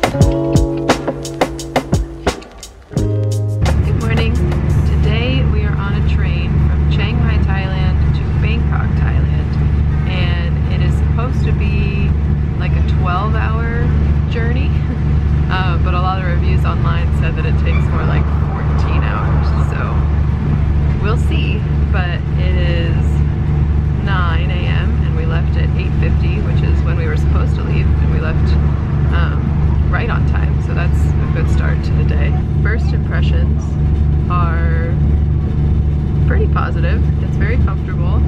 Good morning. Today we are on a train from Chiang Mai, Thailand to Bangkok, Thailand. And it is supposed to be like a 12-hour journey. But a lot of reviews online said that it takes more like 14 hours. So we'll see. But it is 9 a.m. and we left at 8:50, which is when we were supposed to leave, and we left right on time, so that's a good start to the day. First impressions are pretty positive. It's very comfortable.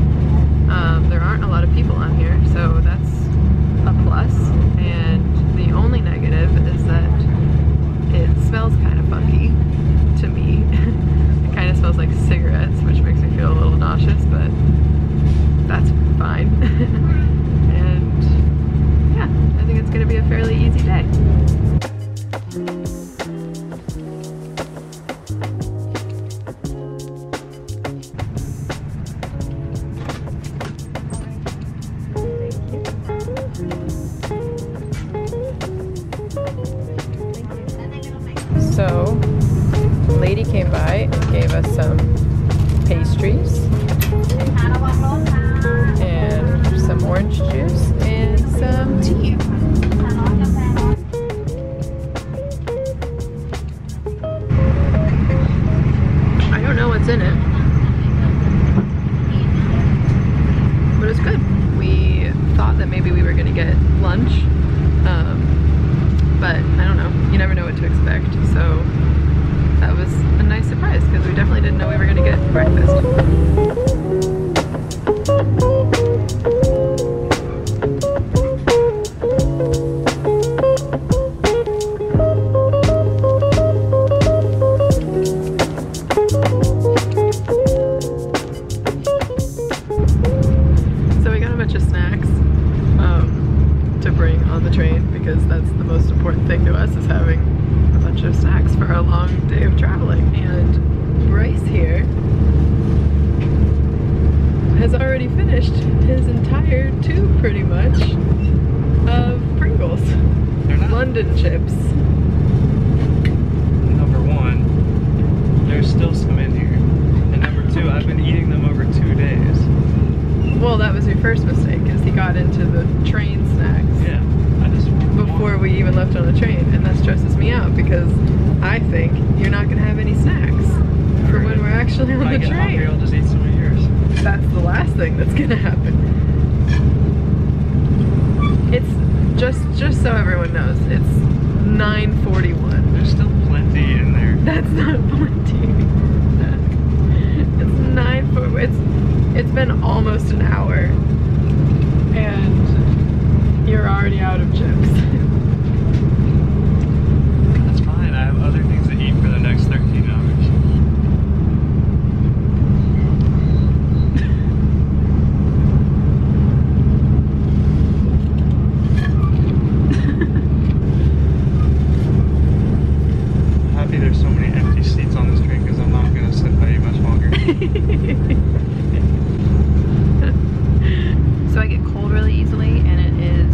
There aren't a lot of people on here, so that's a plus. And the only negative is that it smells kind of funky to me. It kind of smells like cigarettes, which makes me feel a little nauseous, but that's fine. And yeah, I think it's going to be a fairly easy day. So, the lady came by and gave us some pastries and some orange juice and some tea. I don't know what's in it, but it's good. We thought that maybe we were going to get lunch, but I don't know. You never know what to expect, so that was a nice surprise because we definitely didn't know we were going to get breakfast. So we got a bunch of snacks to bring on the train because that's the most important thing to us, is having a bunch of snacks for a long day of traveling. And Bryce here has already finished his entire tube, pretty much, of Pringles. London chips. Number one, there's still some in here. And number two, I've been eating them over 2 days. Well, that was your first mistake, is he got into the train snacks. Yeah, I just before we even left on the train, and that stresses me out because I think you're not going to have any snacks for when we're actually on the train. Hungry, I'll just eat some of yours. That's the last thing that's going to happen. It's just so everyone knows, it's 9:41. There's still plenty in there. That's not plenty. It's 9:40. It's been almost an hour, and you're already out of chips. That's fine. I have other things to eat for the next 13 hours. I'm happy there's so many empty seats on this train because I'm not going to sit by you much longer. So I get cold really easily, and it is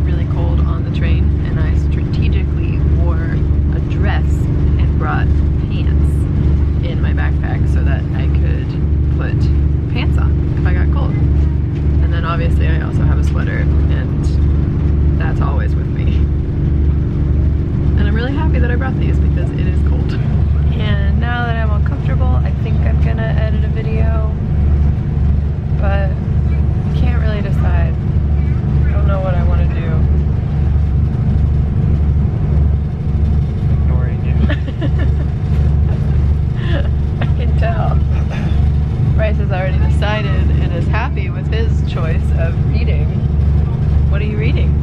really cold on the train, and I strategically wore a dress and brought pants in my backpack so that I could put pants on if I got cold. And then obviously I also have a sweater, and that's always with me. And I'm really happy that I brought these because it is cold. And now that I'm all comfortable, I think I'm gonna edit a video, but can't really decide. I don't know what I want to do. Ignoring you. I can tell. Bryce has already decided and is happy with his choice of reading. What are you reading?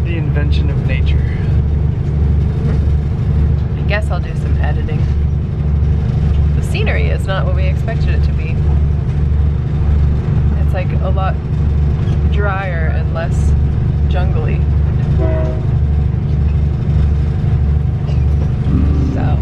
The Invention of Nature. I guess I'll do some editing. The scenery is not what we expected it to be. It's like a lot drier and less jungly. So.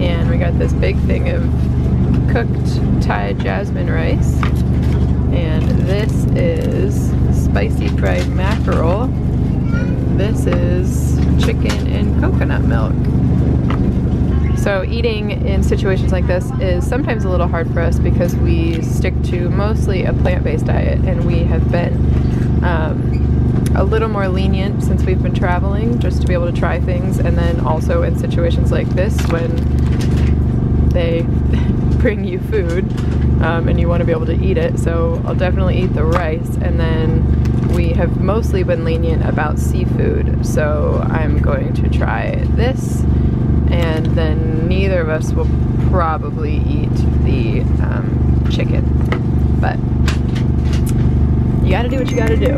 and we got this big thing of cooked Thai jasmine rice, and this is spicy fried mackerel, and this is chicken and coconut milk. So eating in situations like this is sometimes a little hard for us because we stick to mostly a plant-based diet, and we have been a little more lenient since we've been traveling, just to be able to try things. And then also in situations like this when they bring you food and you want to be able to eat it. So I'll definitely eat the rice, and then we have mostly been lenient about seafood, so I'm going to try this, and then neither of us will probably eat the chicken, but you gotta do what you gotta do.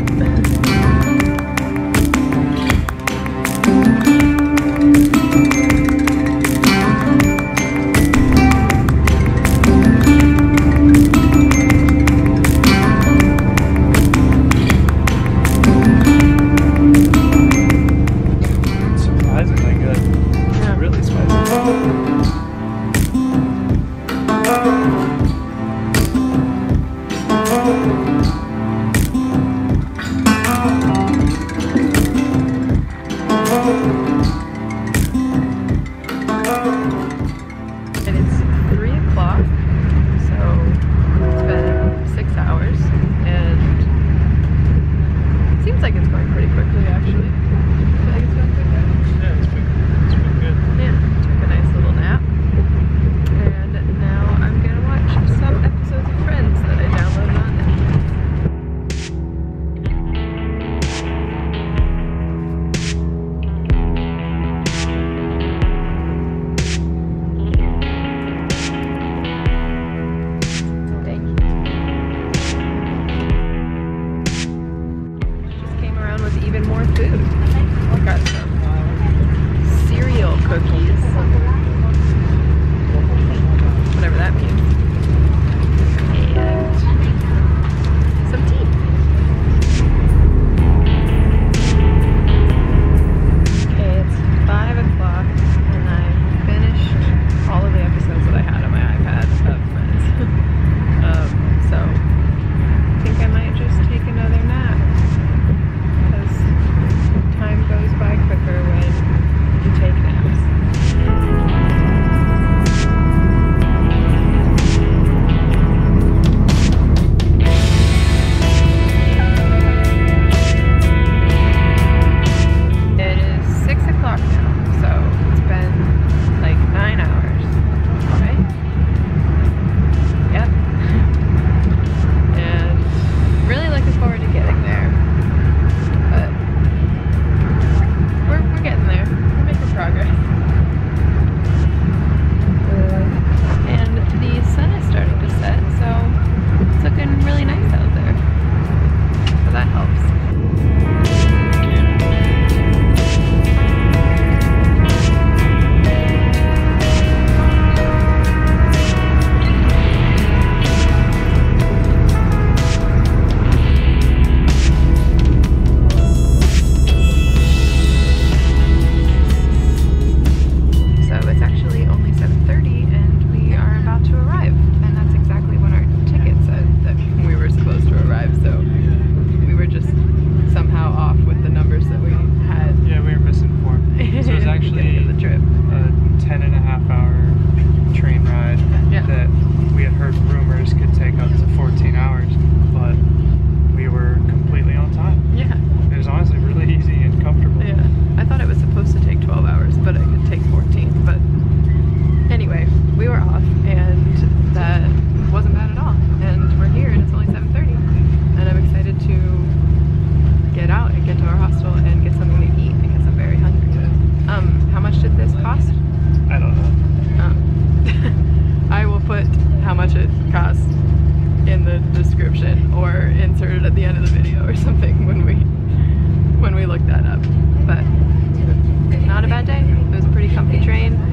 we looked that up. But not a bad day. It was a pretty comfy train.